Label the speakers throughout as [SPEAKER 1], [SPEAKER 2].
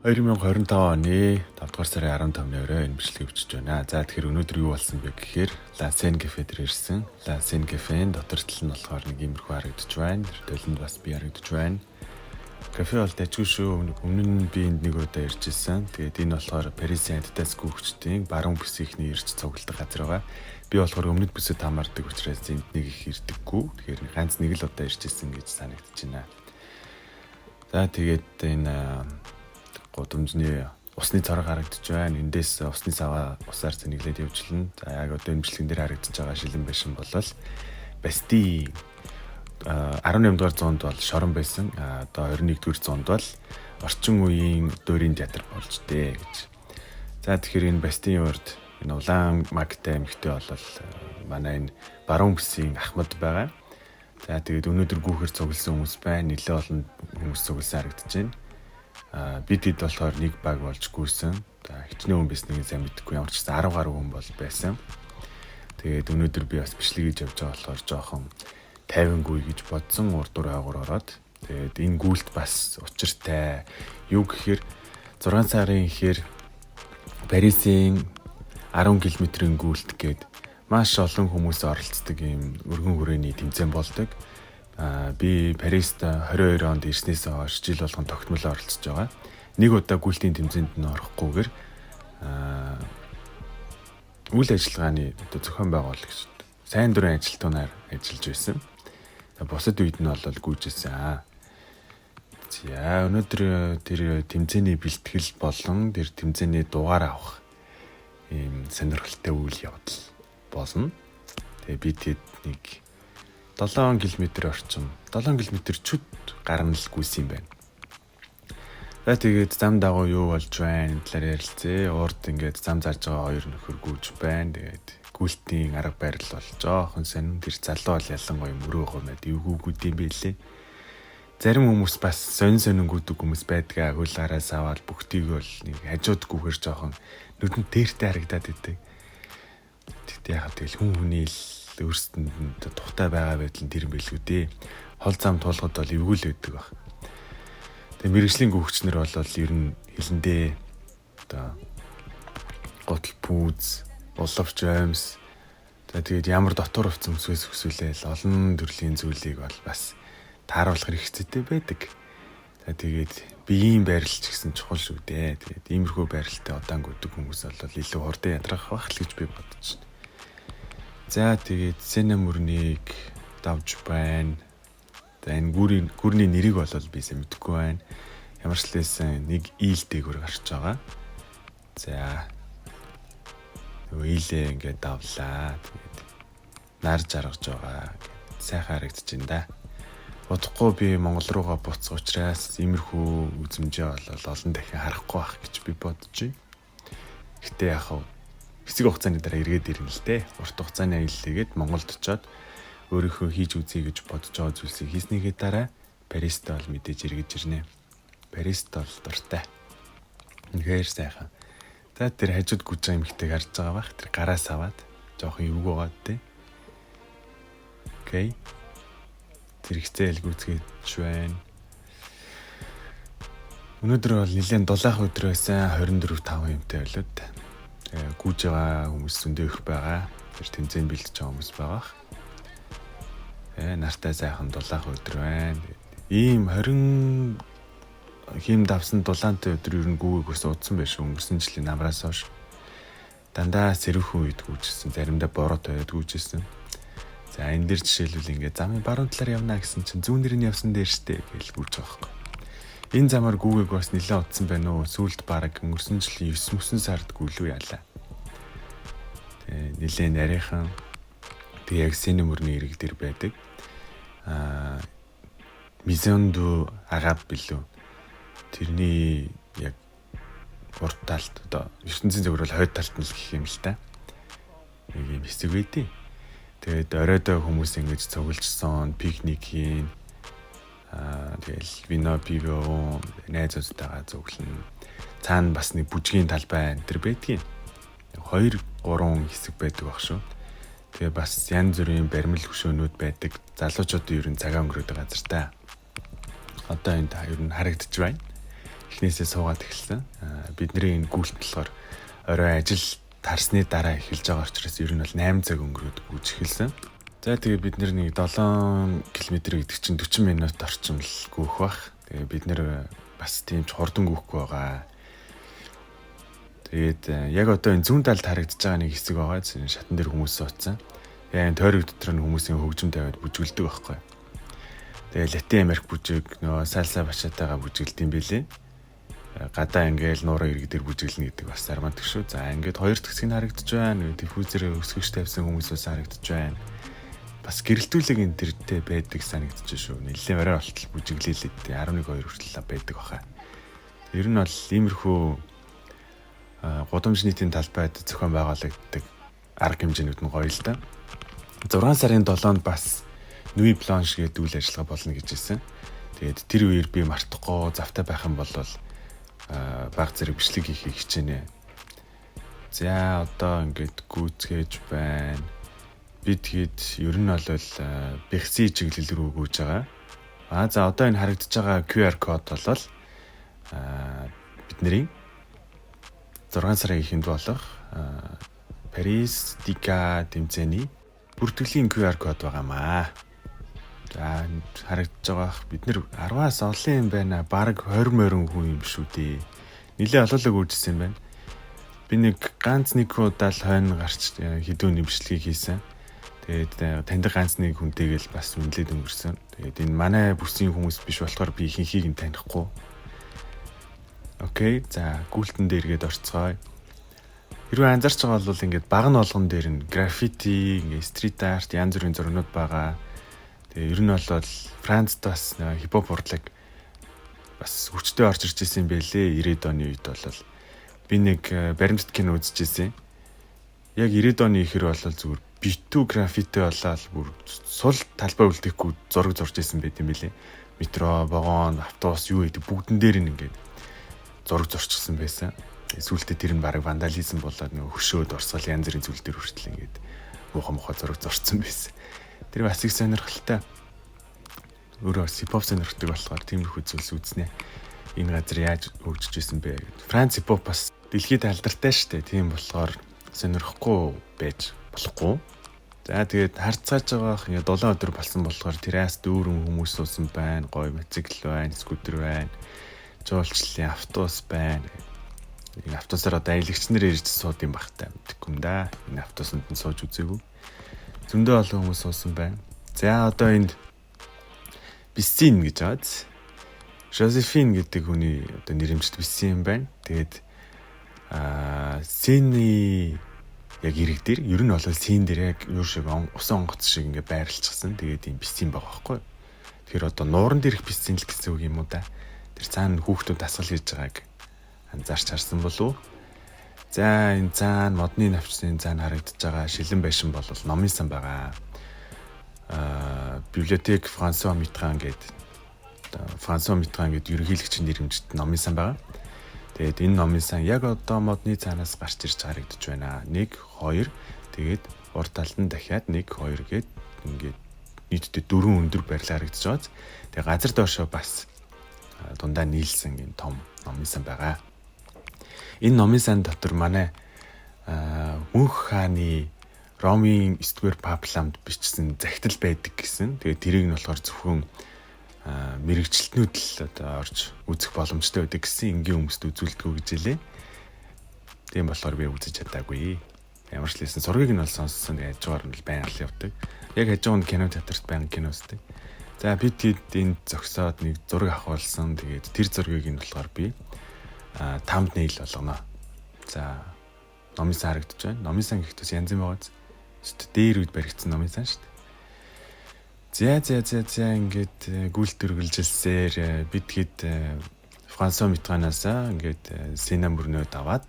[SPEAKER 1] 2025 оны 5 дугаар сарын 15-ны өрөө энэ бичлэгийг бичиж байна. За тэгэхээр өнөөдөр юу болсон бэ гэхээр La Seine Cafe дээр ирсэн. La Seine Cafe-ийн дотор тал нь болохоор нэг иймэрхүү харагдаж байна. Тэр толинд бас би харагдаж байна. Кафе бол дажгүй шүү. Өмнө нь би энд нэг удаа ирж ирсэн. Тэгээд энэ болохоор Paris Saint-Denis хүүхдүүдийн баруун бүсийнхний ирж цугладаг газар байгаа. Би болохоор өмнөд бүсэд хамаардаг учраас энд нэг их ирдэггүй. Тэгэхээр ганц нэг л удаа ирж ирсэн гэж санагдаж байна. За тэгээд энэ гудамжны усны цорог харагдаж байна. Эндээс усны саваа усаар зэниглээд явжлаа. За яг одоо энэ бичлэгэн дээр харагдаж байгаа шилэн байшин болол Басти 18 дугаар зуунд бол шорон байсан. Одоо 21 дугаар зуунд бол орчин үеийн дуурийн театр болж дээ гэж. За тэгэхээр энэ Бастийн урд энэ улаан магтай эмэгтэй бол манай энэ баруун бүсийн Ахмад байгаа. За тэгээд өнөөдөр гүүхэр цугласан хүмүүс байна. Нэлээд олон хүмүүс цугласан харагдаж байна. Бид хэд болохоор нэг баг болж гүйсэн. Хичнээн хүн байсныг сайн мэдэхгүй, ямар ч гэсэн 10 гаруй хүн бол байсан. Тэгээд өнөөдөр би бас бичлэг хийж явж байгаа болохоор жоохон тайвангүй гэж бодсон, урдуур хаагуур ороод. Тэгээд энэ гүйлт бас учиртай. Юу гэхээр 6 сарын ихээр Парисын 10 км-ийн гүйлт гээд маш олон хүмүүс оролцдог ийм өргөн хүрээний тэмцээн болдог. Би Парист 22 онд ирснээс хойш жил болгон тогтмол оролцож байгаа. Нэг удаа гүйлтийн тэмцээнд нь орохгүйгээр үйл ажиллагааны зохион байгуулагч сайн дурын ажилтнаар ажиллаж байсан. Бусад үед нь бол гүйжсэн. За өнөөдөр тэр тэмцээний бэлтгэл болон тэр тэмцээний дугаар авах ийм сонирхолтой үйл явдал болно. Тэгээ би тэд нэг 7 км орчим 7 км чүд гарна л гүйсэн юм байна. За тэгээд зам дагуу юу болж байна талаар ярилцээ. Урд ингээд зам зарж байгаа хоёр нөхөр гүйж байна. Тэгээд гүйлтийн арга барил бол жоохон сонин. Тэр залуу бол ялангуяа мөрөө хэмэд эвгүүгүүд юм байлээ. Зарим хүмүүс бас сонин гүйдэг хүмүүс байдгаа. Хөл араас аваад бүгтийг бол нэг хажууд гүйхэр жоохон нүдэнд дээртэй харагдаад идэг. Тэгтээ яхав тэгэл хүн хүний өөрсдөнд тухтай байгаа байдал нь тэр юм билүү дээ. Хол зам туулахад бол эвгүүл өгдөг баг. Тэгээ мэрэгжлийн гүйгчнэр бол ер нь хилэндээ одоо готл пүүз, уловч аймс тэгээд ямар дотор хувцас өмсгөөс өсвөлээл олон төрлийн зүйлийг бол бас тааруулах хэрэгцээтэй байдаг. Тэгээд биеийн байрлал ч гэсэн чухал шүү дээ. Тэгээд иймэрхүү байралтай удаан гүдэг хүмүүс бол илүү хурдан ядрах байх л гэж би бодож байна. За тэгээд Сена мөрнийг давж байна. За энэ гүрний нэрийг бол би сайн мэдэхгүй байна. Ямар ч лээсэн нэг ийл дээгүүр гарч байгаа. За ийлээ ингээд давлаа. Тэгээд нар жаргаж байгаа. Сайхан харагдаж байна да. Удахгүй би Монгол руугаа буцах учраас иймэрхүү үзмжээ бол олон дахин харахгүй байх гэж би бодож байна. Гэтэ яхав хэсэг хугацааны дараа эргээд ирнэ л дээ. Урт хугацааны аяллаагээд Монголд очиод өөрийнхөө хийж үзье гэж бодож байгаа зүйлсийг хийснийхээ дараа Парист бол мэдээж эргэж ирнэ. Парист бол дуртай. Үнэхээр сайхан. За тэр хажууд гүйж байгаа эмэгтэйг харж байгаа бах. Тэр гараас аваад жоохон эвгүй байгаа дээ. Окей. Тэр ихцээл гүйцгээж байна. Өнөөдөр бол нэлээд дулаах өдөр байсан. 24-5 юмтай болоод гүйж байгаа хүмүүс зөндөө их байгаа. Тэр тэмцээнд бэлдэж байгаа хүмүүс байгаа. Нартай сайхан дулаах өдөр байна. Ийм 20 хим давсан дулаантай өдөр ер нь гүүг ус удсан байш өнгөрсөн жилийн намраас хойш. Дандаа сэрүүхэн үед гүйжсэн. Заримдаа бороотой үед гүйжсэн. За энэ дэр жишээлбэл ингээд замын баруун талаар явна гэсэн чинь зүүн нэрний явсан дээр штэ гэж гүйж байгаа байхгүй. Энэ замаар гүүгийг бас нэлээд удсан байна уу? Сүүлд бараг өнгөрсөн жилийн 9 сард гүйлүү ялаа. Тэгээ нэлээд нарийнхан тэг яг Сена мөрний ирэг дээр байдаг. Мизондо агап билүү. Тэрний яг урд талд одоо ертөнцийн зөвөр бол хойд талд нь л гэх юм л та. Нэг юм хэсэг байдیں۔ Тэгээд оройдоо хүмүүс ингэж цуглжсан, пикник хийн. Тэгэл вино пиво найзуудтайгаа цуглана. Цаана бас нэг бүжгийн талбай энэ төр байдгийн. 2-3 хэсэг байдаг баг шүү. Тэгээ бас янз бүрийн баримл хөшөөнүүд байдаг. Залуучууд ер нь цагаан өнгөрөөд байгаа газар та. Одоо энэ та ер нь харагдаж байна. эхнээсээ суугаад эхэлсэн. Бидний энэ гүйлт болохоор орой ажил тарсны дараа эхэлж байгаа учраас ер нь бол 8 цаг өнгөрөөд гүйж эхэлсэн. За тэгээ бид нэг 7 км гэдэг чинь 40 минут орчим л гүйх бах. Тэгээ бид нэр бас тийм ч хурдан гүйхгүй байгаа. Тэгээд яг одоо энэ зүүн талд харагдаж байгаа нэг хэсэг байгаа. Шатан дээр хүмүүс суудсан. Тэгээ энэ тойрог дотор нь хүмүүсийн хөгжим тавиад бүжгэлдэг байхгүй. Тэгээ Латин Америк бүжиг нөө сальса бачатаага бүжгэлдэм билээ. Гадаа ингээл нуурын ирэг дээр бүжиглэнэ гэдэг бас армандаг шүү. За ингээд хоёр дахь хэсэг нь харагдаж байна. Диффузерээ өсгөж тавьсан хүмүүс бас харагдаж байна. Бас гэрэлтүүлэг энэ төртэй байдаг санагдаж шүү. Нэлээд орой болтол бүжиглэлээд 11 2 хүртэл байдаг баха. Ер нь бол иймэрхүү гудамж нийтийн талбайд зохион байгуулагддаг арга хэмжээнүүд нь гоё л да. 6 сарын 7-нд бас Nuit Blanche гэдэг үйл ажиллагаа болно гэж хэлсэн. Тэгээд тэр үеэр би мартахгүй завтай байх юм бол баг зэрэг бичлэг хийхийг хичээнэ. За одоо ингээд гүйцгээж байна. Бид хэд ер нь бол бэхси чиглэл рүү гүйж байгаа. За одоо энэ харагдаж байгаа QR код бол бидний 6 сарын эхэнд болох Paris Dika тэмцээний бүртгэлийн QR код байгаамаа. За харагдаж байгаа бид нэр 10-аас олон юм байна. Бараг 20 морин хүн юм шүү дээ. Нилээ олоолог үржсэн юм байна. Би нэг ганц нэг удаа л хойно гарч хэдүүн нэмшлэгийг хийсэн. Тэгээд таньдаг ганц нэг хүнтэйгээл бас үнэлээд өнгөрсөн. Тэгээд энэ манай бүсийн хүмүүс биш болохоор би ихэнхийг нь танихгүй. Окей. За гүйлтэн дээр гээд орцгоё. Хэрвээ анзаарч байгаа бол ингээд баг нь болгон дээр нь граффити, ингээд стрит арт, янз бүрийн зургууд байгаа. Тэгээ ер нь бол Францд бас хипхоп урлаг бас хүчтэй орж ирж байсан юм байлээ. 90-ад оны үед бол би нэг баримтат кино үзчихсэн. Яг 90-ад оны ихэр бол зүгээр битүү граффити болоод бүр сул талбай үлдэхгүй зураг зурж ирсэн байт юм байлээ. Метро, вагон, автобус юу гэдэг бүгдэн дээр нь ингээд зураг зурчихсан байсан. Сүүлдээ тэр нь баг вандализм болоод нөгөө хөшөөд орсгол янз бүрийн зүйл дээр хүртэл ингээд муухай зураг зурцсан байсан. Тэр бас их сонирхолтой. Өөрөө хипхоп сонирхдаг болохоор тиймэрхүү зүйлс үзнэ. Энэ газар яаж хөгжиж исэн бэ гэд. Франц хипхоп бас дэлхийд алдартай шүү дээ. Тийм болохоор сонирхгүй байж болохгүй. За тэгээд харцааж байгаах 7 өдөр болсон болохоор террас дүүрэн хүмүүс суусан байна. Гоё мотоцикл байна, скутер байна. Жуулчлалын автобус байна. Энэ автобусаар одоо аялагч нар ирж сууд юм бахтай мэдгүй юм да. Энэ автобусанд нь сууж үзээгүй. Зөндөө олон хүмүүс суусан байна. За одоо энд Бисин гэж бааз. Жозефин гэдэг хүний одоо нэрэмжит Бисин юм байна. Тэгээд Синий яг ирэг дээр ер нь бол Син дээр яг юу шиг усан онгоц шиг ингээ байрлалчихсан. Тэгээд юм Бисин байгаа байхгүй. Тэгэхээр одоо нууран дээрх Бисин л гэсэн үг юм уу да. Тэр цаана хүүхдүүд дасгал хийж байгааг анзаарч харсан болов уу? За энэ цаана модны навчны цаана харагдаж байгаа шилэн байшин бол номын сан байгаа. Библиотек Франсуа Митран гэдэг ерөнхийлөгчийн нэрэмжит номын сан байгаа. Тэгээд энэ номын сан яг одоо модны цаанаас гарч ирж харагдаж байна. 1 2 тэгээд урд талд нь дахиад 1 2 гээд ингээд нийтдээ 4 өндөр барилга харагдаж байгаа. Тэгээд газар доошоо бас дундаа нийлсэн юм том номын сан байгаа. Энэ номын сан дотор манай мөнх хааны Ромын 9-р папламд бичсэн захидал байдаг гэсэн. Тэгээд тэрийг нь болохоор зөвхөн мэрэгчлэтнүүд л одоо орж үзэх боломжтой байдаг гэсэн энгийн хүмүүст үзүүлдэггүй гэж хэлээ. Тийм болохоор би үзэж чадаагүй. Ямар ч лсэн зургийг нь бол сонссон. Тэгээд хажуугаар нь байнга л явдаг. Яг хажуунд кино театрт байнга кино үздэг. За бид энд зогсоод нэг зураг авахулсан. Тэгээд тэр зургийг нь болохоор би thumbnail болгоно. За номын сан харагдаж байна. Номын сан гэхдээ янз юм байгаа. Дээр үед баригдсан номын сан шүү дээ. За ингээд гүйлт үргэлжилсээр бид хэд Франсуа Митранаас ингээд Сена мөрнөд аваад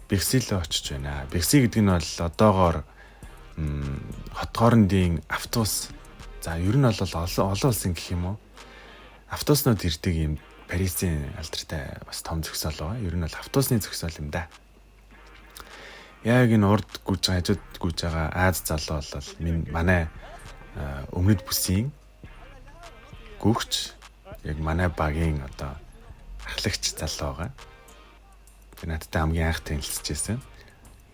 [SPEAKER 1] Бэркси рүү очиж байна. Бэркси гэдэг нь бол одоогоор хот хоорондын автобус. За ер нь бол олон улсын гэх юм уу. Автобуснууд ирдэг юм Парисын алдартай бас том зөксөл байгаа. Ер нь бол автобусны зөксөл юм да. Яг энэ урд гүйж байгаа, хажууд гүйж байгаа Аз залуу бол манай өмнөд бүсийн гүгч яг манай багийн одоо Аргалагч залуу байгаа. Тэр надтай хамгийн анх танилцчихсэн.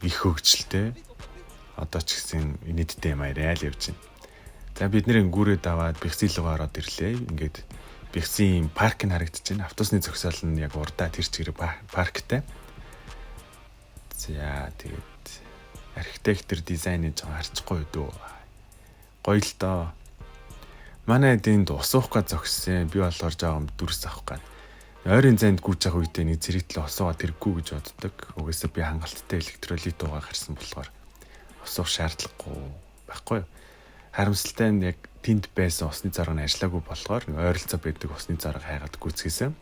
[SPEAKER 1] Их хөвгчлээ. Одоо ч гэсэн инээдтэй маягаар л явж байна. За бид нэр гүрээд аваад Бэхсийн рүү ороод ирлээ. Ингээд Бэхсийн парк нь харагдчихэв. Автобусны зогсоол нь яг урдаа тэр чигээр парктай. За тэгээд архитектор дизайныг харчихгүй дөө. Гоё л доо. Манай энд ус уух гэж зогссон. Би болохоор жоохон дүрс авах гээд. Ойрын зайд гүйж явах үедээ нэг зэрэгтэл усуугаа тэрггүй гэж боддог. Угаасаа би хангалттай электролит уугаа харсан болохоор ус уух шаардлагагүй байхгүй юу? Харамсалтай нь яг тэнд байсан усны зорог нь ажиллаагүй болохоор ойролцоо байдаг усны зорог хайгаад гүйцгээсэн.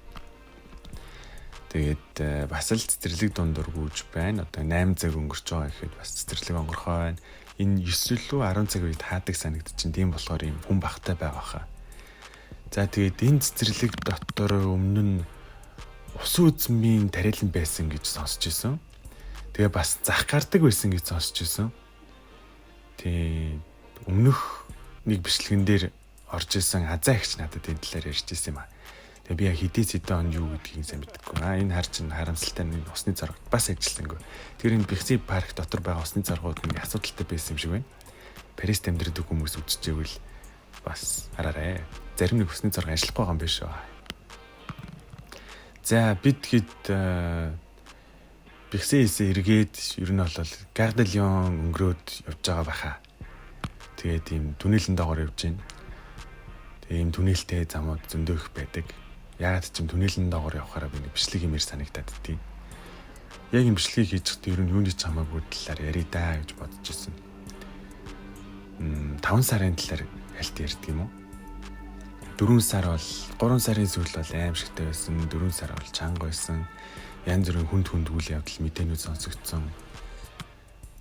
[SPEAKER 1] Тэгээд бас л цэцэрлэг дундуур гүйж байна. Одоо 8 цаг өнгөрч байгаа гэхэд бас цэцэрлэг онгорхой байна. Энэ 9 лөө 10 цаг үед хаадаг санагдчихээн. Тийм болохоор юм хүн багтай байгаа хаа. За тэгээд энэ цэцэрлэг дотор өмнө нь ус үзмийн тариалан байсан гэж сонсч байсан. Тэгээ бас зах гардаг байсан гэж сонсч байсан. Тэгээд өмнөх нэг бичлэгэн дээр орж исэн Азаа ихч надад энэ талаар ярьж исэн юм аа. Тэгээ би яг хэдий зэдэн он юу гэдгийг сайн мэдэхгүй. Энэ хар чин харамсалтай нэг усны зорог бас ажилласангүй. Тэр энэ Бэхсийн парк дотор байгаа усны зоргууд нэг асуудалтай байсан юм шиг байна. Парист амьдрэх хүмүүс үзчихвэл бас хараарэ. Зарим нэг усны зорго ажиллахгүй байгаа юм биш үү? За бид хэд Бэхсээсээ эргээд ер нь бол Гардалион өнгөрөөд явж байгаа байхаа. Тэгээд ийм түнэлэн доогоор явж байна. Тэгээд ийм түнэлтэй замууд зөндөө их байдаг. Яагаад ч юм түнэлэн доогоор явахаараа би нэг бичлэг юмэр санагдаад дий. Яг юм бичлэгийг хийж хад ер нь юуны ч хамаагүй талаар ярий даа гэж бодож ирсэн. 5 сарын талаар хальт ярьдаг юм уу? 4 сар бол 3 сарын сүүл бол аимшигтай байсан. 4 сар бол чанга байсан. Янз бүрийн хүнд үйл явдал мэдээнүүд сонсогдсон.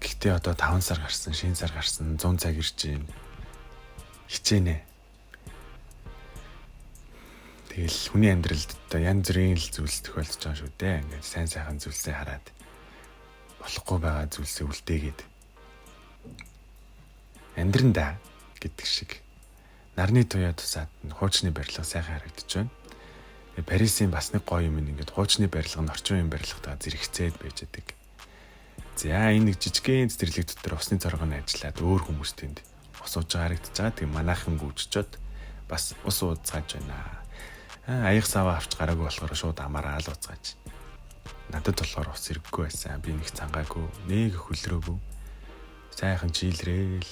[SPEAKER 1] Гэхдээ одоо 5 сар гарсан, шинэ сар гарсан, 100 цаг ирж байна. Хичээнэ. Тэгэл хүний амьдралд одоо янз бүрийн л зүйлс тохиолдож байгаа шүү дээ. Ингээд сайн сайхан зүйлсээ хараад болохгүй байгаа зүйлсээ үлдээгээд амьдрандаа гэдэг шиг. Нарны туяа тусаад хуучны барилга сайхан харагдаж байна. Тэгээ Парисын бас нэг гоё юм ингээд хуучны барилга нь орчин үеийн барилгатайгаа зэрэгцээд байж байгаа. За энэ нэг жижигхэн цэцэрлэг дотор усны зоргоо нь ажиллаад өөр хүмүүс тэнд ус ууж харагдаж байгаа. Тэгээ манайхан гүйччихэд бас ус ууцгааж байна. Аяг саваа авч гараагүй болохоор шууд амаараа л ууцгааж. Надад болохоор ус хэрэггүй байсан. Би нэг цангаагүй, нэг хөлрөөгүй. Сайхан чийлрээл.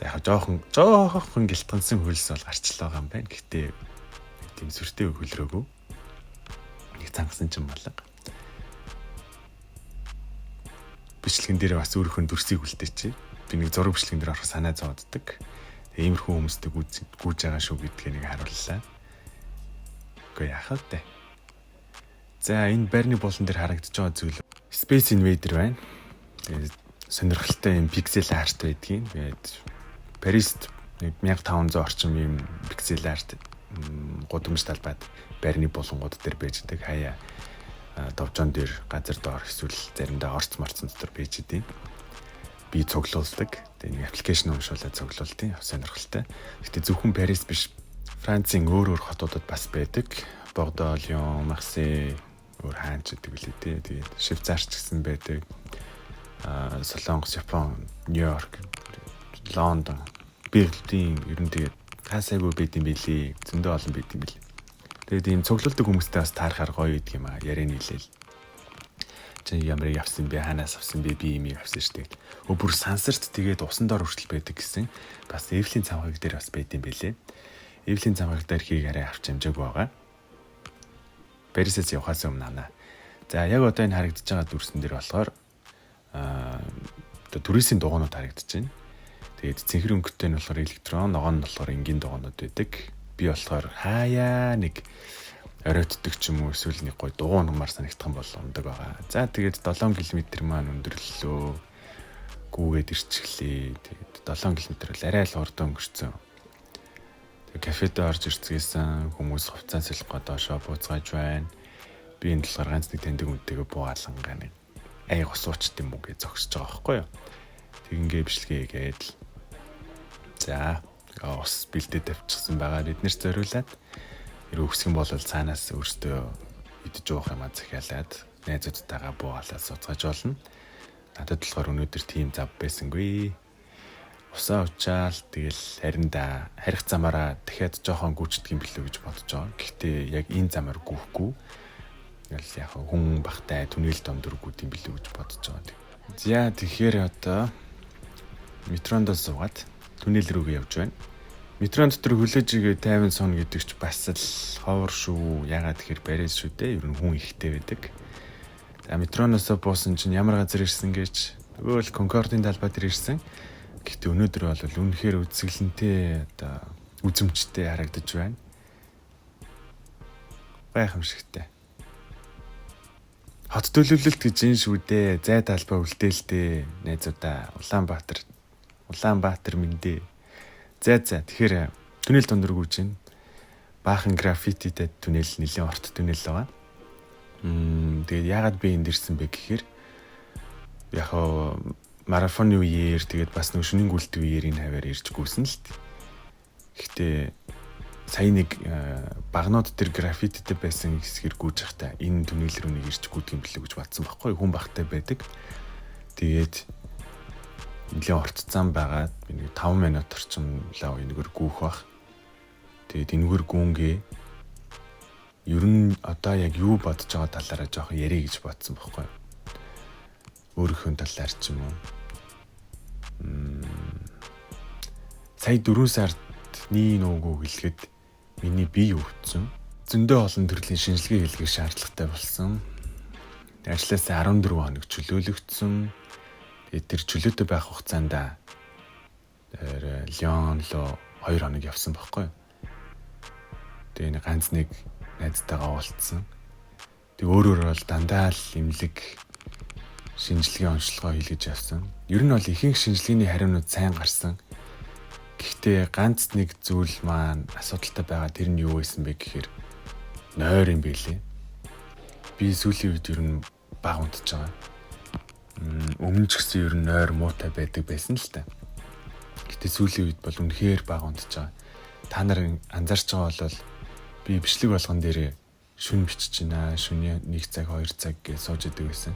[SPEAKER 1] За яг жоохон гэлтгансан хөлс бол гарчлаа байгаа юм байна. Гэхдээ тийм сүртэй хөлрөөгүй. Нэг цангасан ч юм болго. Бичлэгэн дээр бас өөрийнхөө дүрсийг үлдээч. Би нэг зураг бичлэгэн дээр орох санаа зовддаг. Тэгээ иймэрхүү хүмүүстэй гүйж байгаа шүү гэдгийг нэг харууллаа. Үгүй яхаа тэ. За энэ байрны болон дээр харагдаж байгаа зүйл Space Invader байна. Тэгээ сонирхолтой юм пиксел арт байдгийн. Тэгээд Парист 1500 орчим юм пиксел арт гудамж талбайд байрны болонгууд дээр байж байгаа. Хаяа довжон дээр газар доор эсвэл заримдаа орц морцсон дотор байж идэв. Би цуглуулдаг. Тэгээ нэг аппликейшн уншуулаад цуглуулдаг. Сонирхолтой. Гэтэ зөвхөн Парис биш. Францын өөр хотуудад бас байдаг. Бордо, Лион, Марсей, өөр хаанч гэдэг үлээ дээ. Тэгээд Швейцарч гэсэн байдаг. Солонгос, Япон, Нью-Йорк, Лондон, Берлин ер нь тэгээд хасаагүй байд юм билий. Зөндөө олон байд юм билий. Тэгээд ийм цуглуулдаг хүмүүстэй бас таарахаар гоё гэдэг юм аа. Ярианы хэлэл. Чи ямар явсан бэ? Ханаас авсан бэ? Би имийг авсан шүү дээ. Бүр сансарт тэгээд усан дор хүртэл байдаг гэсэн. Бас Эвлийн цамхаг дээр бас байд юм билээ. Эвлийн цамхаг дээр хийг арай авч амжаагүй байгаа. Парисээс явхаас өмнө наа. За яг одоо энэ харагдаж байгаа дүрсэн дээр болохоор туристийн дугуйнууд харагдаж байна. Тэгээд цэнхэр өнгөтэй нь болохоор электрон, ногоон нь болохоор энгийн дугуйнууд байдаг. Би болохоор хаяа нэг оройтдаг ч юм уу эсвэл нэг гой дугуй нумаар санагдах юм бол ундаг байгаа. За тэгээд 7 км маань өндөрлөлөө гүүгээд ирчихлээ. Тэгээд 7 км бол арай л хурдан өнгөрцөн. Тэгээд кафед орж ирцгээсэн хүмүүс хувцас солих доошоо бууцгааж байна. Би энэ болохоор ганц нэг таньдаг үнтэйгээ буугаалангаа нэг аяг усууч юм уу гэж зогсож байгаа байхгүй юу. Тэгингээ бичлэгээгээд за ус бэлдээд авчихсан байгаа. Бид нэр зориулаад Хэрэг өсгөн бол цаанаас өөртөө идэж уух юм захиалаад найзуудтайгаа буугаалаад суцгаж болно. Надад болохоор өнөөдөр тийм зав байсангүй. Усаа учаал тэгэл харих замаараа дахиад жоохон гүйцэтгэх юм билүү гэж бодож байгаа. Гэхдээ яг энэ замаар гүйхгүй. Тэгэл яг хүн бахтай түнэл дондөргүүд юм билүү гэж бодож байгаа. За тэгэхээр одоо метронд суугаад түнэл рүүгээ явж байна. Метрон дотор хүлээж игээ 50 сон гэдэг ч бас л ховор шүү. Ягаад тэгэхээр барьж шүү дээ. Ер нь хүн ихтэй байдаг. За метроноос буусан чинь ямар газар ирсэн гэж нөгөө л Конкордын талбай дээр ирсэн. Гэхдээ өнөөдөр бол үнэхээр үзэсгэлэнтэй одоо үзэмжтэй харагдаж байна. Гайхамшигтай. Хот төлөвлөлт гэж энэ шүү дээ. Зай талбай үлдээлтэй найзуудаа Улаанбаатар мэндэ. За тэгэхээр түнэл дондоргүйж байна. Баахан граффититэй түнэл нэлээд орт түнэл байгаа. Тэгээд яагаад би энд ирсэн бэ гэхээр яг марафоны үеэр тэгээд бас нэг шөнийн гүйлт үеэр энэ хаваар ирж гүйсэн л дээ. Гэхдээ сая нэг багнууд дээр граффититэй байсан хэсгэр гүйж захтаа энэ түнэл рүү нэг ирж гүйдэг юм билүү гэж бодсон байхгүй. Хүн багтай байдаг. Тэгээд нэлээд орт зам байгаад би нэг 5 минут орчим лав энэгээр гүүх бах. Тэгээд энэгээр гүүнгээ ер нь одоо яг юу бодож байгаа талаараа жоохон ярих гэж бодсон байхгүй. Өөрийнхөө талаар ч юм уу. Сая 4 сард нүүгөө хэлэхэд миний бие өвдсөн. Зөндөө олон төрлийн шинжилгээ хийлгэх шаардлагатай болсон. Ажлаасаа 14 хоног чөлөөлөгдсөн. Тэр чөлөөтэй байх хугацаанд Лион руу 2 хоног явсан байхгүй. Тэгээ ганц нэг найзтайгаа уулзсан. Тэг өөрөөр бол дандаа л имлэг шинжилгээ онцлогоо хийлгэж явсан. Ер нь бол ихэнх шинжилгээний хариунууд сайн гарсан. Гэхдээ ганц нэг зүйл маань асуудалтай байгаа. Тэр нь юу байсан бэ гэхээр нойр юм байлээ. Би сүүлийн үед ер нь баг унтж байгаа. Өмнө ч гэсэн ер нь нойр муутай байдаг байсан л та. Гэтэ сүүлийн үед бол үнэхээр баг унтж байгаа. Та нар анзаарч байгаа бол би бичлэг болгон дээр шүн бичиж байна. Шөнийн 1 цаг 2 цаг гэж сууж идэг байсан.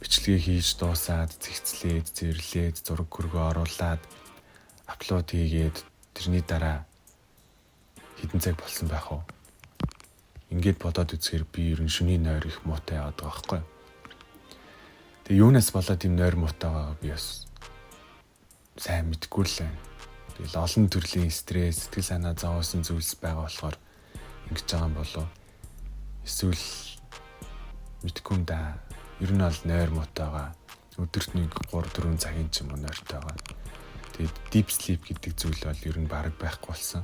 [SPEAKER 1] Бичлэгээ хийж дуусаад, зэгцлээд, зэрлээд, зураг хөргөө оруулаад, апплод хийгээд тэрний дараа хэдэн цаг болсон байх вэ? Ингээд бодоод үзэхээр би ер нь шөнийн нойр их муутай яваад байгаа байхгүй. Тэгээ юунаас болоод юм нойр муутайгаа би бас сайн мэдгүй л байна. Тэгэл олон төрлийн стресс, сэтгэл санаа зовоосон зүйлс байгаа болохоор ингэж байгаа юм болов. Эсвэл мэдгүй юм да. Ер нь бол нойр муутайгаа өдөрт нэг 3-4 цагийн ч юм уу нойртойгоо. Тэгээд deep sleep гэдэг зүйл бол ер нь бараг байхгүй болсон.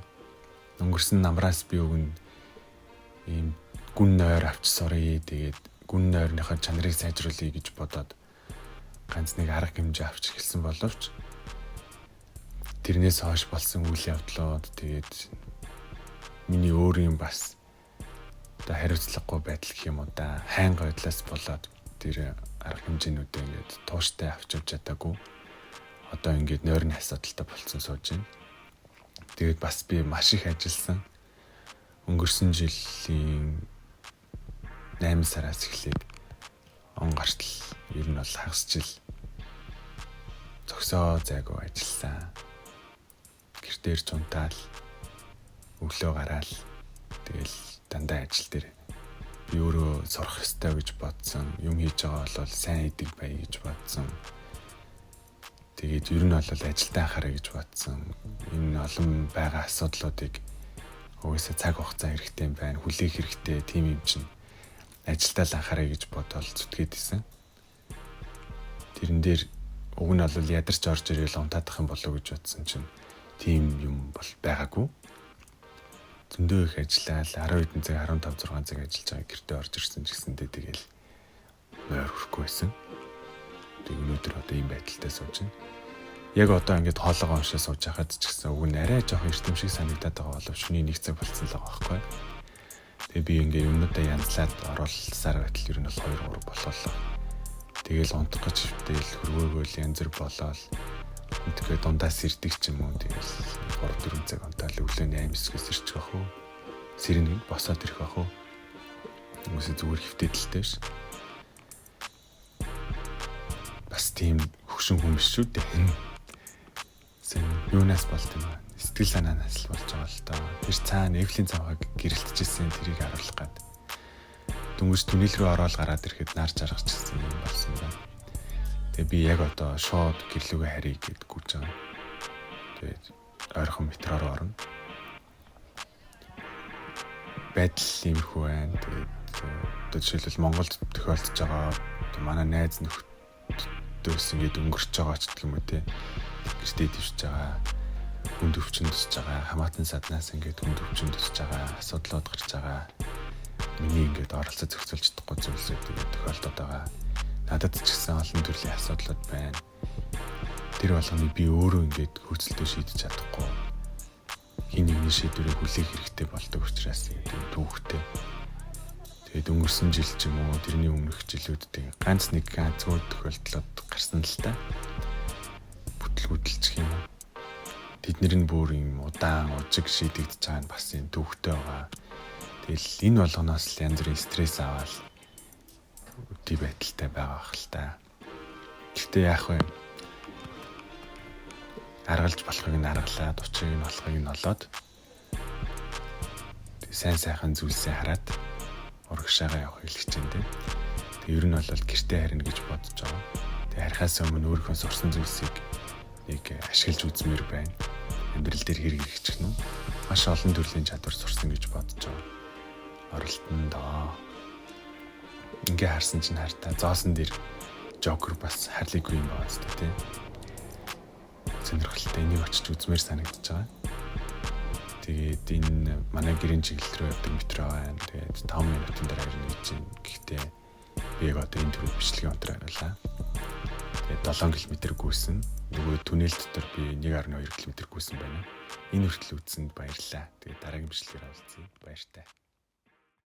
[SPEAKER 1] Өнгөрсөн намраас би өгнө ийм гүн нойр авч сурыг. Тэгээд гүн нойрныхаа чанарыг сайжруулъя гэж бодоод ганц нэг арга хэмжээ авч эхэлсэн боловч тэрнээс хойш болсон үйл явдлууд тэгээд миний өөрийн бас одоо хариуцлагагүй байдал гэх юм уу да хайнга байдлаас болоод тэр арга хэмжээнүүдээ ингээд тууштай авч явж чадаагүй. Одоо ингээд нойрны асуудалтай болсон сууж байна. Тэгээд бас би маш их ажилласан. Өнгөрсөн жилийн 8 сараас эхлээд он гартал ер нь бол хагас жил зөксөө зайгүй ажилласан. Гэртээр чунтаал өглөө гараал тэгэл дандаа ажил дээр би өөрөө сурах ёстой гэж бодсон. Юм хийж байгаа бол сайн идэг бай гэж бодсон. Тэгээд ер нь бол ажилдаа анхаарай гэж бодсон. Энэ олон байгаа асуудлуудыг угаасаа цаг хугацаа хэрэгтэй юм байна. Хүлээх хэрэгтэй тийм юм чинь ажилдаа л анхаарай гэж бодоод зүтгээд исэн. Тэрэн дээр уг нь бол ядарч орж ирэл унтаадах юм болов уу гэж бодсон чинь тийм юм бол байгаагүй. Зөндөө их ажиллаад 10 цаг 15 6 цаг ажиллаж байгаа гэртээ орж ирсэн ч гэсэндээ тэгэл нойр хүрхгүй байсан. Тэг өнөөдөр одоо ийм байдалтай сууж байна. Яг одоо ингээд хоолойгоо уншаа сууж байхад ч гэсэн уг нь арай жоох эрдэм шиг санагдаад байгаа боловч шөнийн 1 цаг болцсон л байгаа байхгүй. Тэгээ би ингээд юмнуудаа янзлаад оруулсаар байтал ер нь бол 2 3 болоолоо. Тэгэл унтах гэж хөвтөл хөрвөөгөөл янз бүр болоод тэгээд дундаас ирдэг ч юм уу тэгэл 3 4 цаг унтаал өглөөний 8 9-өөс ирчих واخ уу. сэрнэг босоод ирэх бах уу. Хүмүүсээ зүгээр хөвтөдөлтэй биш. Бас тийм хөгшин хүн биш шүү дээ. Сэн юунаас болд юм аа? Сэтгэл санаанаас л болж байгаа л доо. Тэр цаана Эвлийн цавхаг гэрэлтжсэн тэрийг харуулах гад. Дүнгийн түнэл рүү ороод гараад ирэхэд нар жаргачихсан юм болсон байна. Тэгээ би яг одоо шууд гэрлүүгээ харъя гэд гүйж байгаа. Тэгээд ойрхон метро руу орно. Байдал иймэрхүү байна. Тэгээд одоо жишээлбэл Монголд тохиолдож байгаа манай найз нөхдөс ингээд өнгөрч байгаа ч гэх юм уу те. Гэртээ дэвшиж байгаа, хүнд өвчин тусч байгаа, хамаатан саднаас ингээд хүнд өвчин тусч байгаа, асуудлууд гарч байгаа. Миний ингээд оролцоо зохицуулж чадахгүй зүйлсүүд ингээд тохиолдоод байгаа. Надад ч гэсэн олон төрлийн асуудлууд байна. Тэр болгоныг би өөрөө ингээд хөөцөлтөө шийдэж чадахгүй. Хин нэгний шийдвэрийг хүлээх хэрэгтэй болдог учраас тийм түүхтэй. Тэгээд өнгөрсөн жил ч юм уу тэрний өмнөх жилүүд ганц зүгээр тохиолдлууд гарсан л та. Бүтлгүүдэлчих юм уу. Тэднэр нь бүр юм удаан ужиг шийдэгдэж байгаа нь бас юм түүхтэй байгаа. Тэгэл энэ болгоноос л янз бүрийн стресс аваад үгүй байдалтай байгаа хэл та. Гэхдээ яах вэ? Аргалж болохыг нь аргалаад, учрыг нь болохыг нь олоод сайн сайхан зүйлсээ хараад урагшаага явах хэлчихэндээ. Тэг ер нь бол гэртээ харина гэж бодож байгаа. Тэг харихаас өмнө өөрийнхөө сурсан зүйлсийг нэг ашиглаж үзмээр байна. Амьдрал дээр хэрэг хэрэгжих нь маш олон төрлийн чадвар сурсан гэж бодож байгаа. Оролтон доо. Ингээ харсан чинь хартаа зоосон дээр Жокер бас Harley Quinn байгаа зү тэ. Сонирхолтой энийг очиж үзмээр санагдаж байгаа. Тэгээд энэ манай гэрийн чиглэл рүү явдаг метро байна. Тэгээд 5 минутын дараа ирнэ гэж байна. Гэхдээ би яг одоо энэ төрөв бичлэгийн өнтер харуулаа. Тэгээд 7 км гүйсэн. Нөгөө түнэл дотор би 1.2 км гүйсэн байна. Энэ хүртэл үзсэнд баярлалаа. Тэгээд дараагийн бичлэгээр уулзъя. Баяртай.